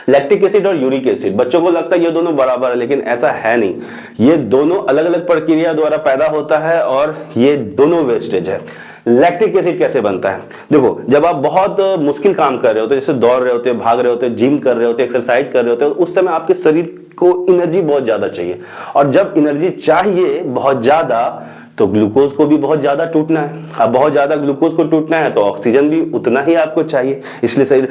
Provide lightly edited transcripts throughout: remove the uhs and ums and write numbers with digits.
Lactic acid और uric acid, बच्चों को लगता है ये दोनों बराबर है, लेकिन ऐसा है नहीं। ये दोनों अलग अलग प्रक्रिया द्वारा पैदा होता है और ये दोनों वेस्टेज है। लैक्टिक एसिड कैसे बनता है? देखो, जब आप बहुत मुश्किल काम कर रहे होते, जैसे दौड़ रहे होते, भाग रहे होते, जिम कर रहे होते, एक्सरसाइज कर रहे होते, उस समय आपके शरीर को एनर्जी बहुत ज्यादा चाहिए, और जब एनर्जी चाहिए बहुत ज्यादा तो ग्लूकोज को भी बहुत ज्यादा टूटना है। अब बहुत ज्यादा ग्लूकोज को टूटना है तो ऑक्सीजन भी उतना ही आपको चाहिए, इसलिए शरीर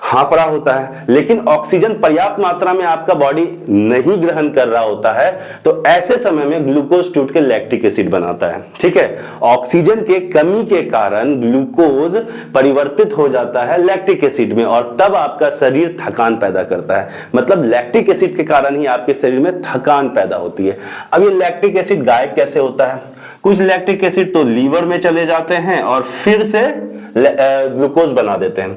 हाँफ रहा होता है। लेकिन ऑक्सीजन पर्याप्त मात्रा में आपका बॉडी नहीं ग्रहण कर रहा होता है, तो ऐसे समय में ग्लूकोज टूट के लैक्टिक एसिड बनाता है। ठीक है, ऑक्सीजन के कमी के कारण ग्लूकोज परिवर्तित हो जाता है लैक्टिक एसिड में, और तब आपका शरीर थकान पैदा करता है। मतलब लैक्टिक एसिड के कारण ही आपके शरीर में थकान पैदा होती है। अब ये लैक्टिक एसिड गायब कैसे होता है? कुछ लैक्टिक एसिड तो लीवर में चले जाते हैं और फिर से ग्लूकोज बना देते हैं।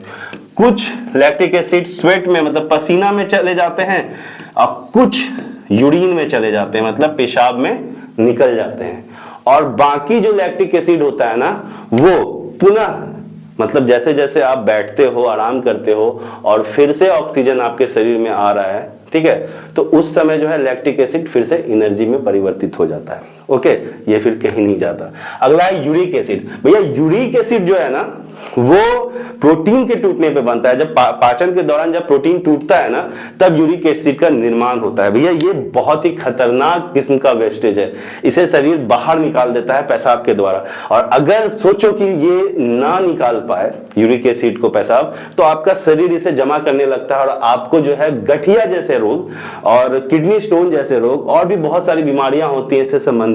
कुछ लैक्टिक एसिड स्वेट में, मतलब पसीना में चले जाते हैं, और कुछ यूरिन में चले जाते हैं, मतलब पेशाब में निकल जाते हैं। और बाकी जो लैक्टिक एसिड होता है ना, वो पुनः, मतलब जैसे जैसे आप बैठते हो, आराम करते हो और फिर से ऑक्सीजन आपके शरीर में आ रहा है, ठीक है, तो उस समय जो है लैक्टिक एसिड फिर से एनर्जी में परिवर्तित हो जाता है। ओके, ये फिर कहीं नहीं जाता। अगला है यूरिक एसिड। भैया यूरिक एसिड जो है ना, वो प्रोटीन के टूटने पे बनता है। जब पाचन के दौरान जब प्रोटीन टूटता है ना, तब यूरिक एसिड का निर्माण होता है। भैया ये बहुत ही खतरनाक किस्म का वेस्टेज है, इसे शरीर बाहर निकाल देता है पेशाब के द्वारा। और अगर सोचो कि ये ना निकाल पाए यूरिक एसिड को पेशाब, तो आपका शरीर इसे जमा करने लगता है और आपको जो है गठिया जैसे रोग और किडनी स्टोन जैसे रोग और भी बहुत सारी बीमारियां होती हैं इससे संबंधित।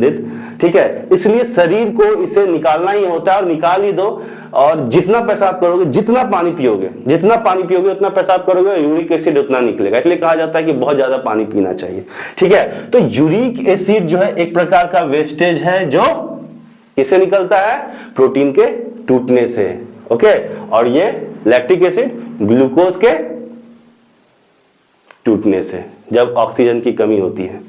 ठीक है, इसलिए शरीर को इसे निकालना ही होता है, और निकाल ही दो। और जितना पेशाब करोगे, जितना पानी पियोगे उतना पेशाब करोगे, यूरिक एसिड उतना निकलेगा। इसलिए कहा जाता है कि बहुत ज्यादा पानी पीना चाहिए। ठीक है, तो यूरिक एसिड जो है एक प्रकार का वेस्टेज है जो किससे निकलता है? प्रोटीन के टूटने से। ओके, और ये लैक्टिक एसिड ग्लूकोज के टूटने से, जब ऑक्सीजन की कमी होती है।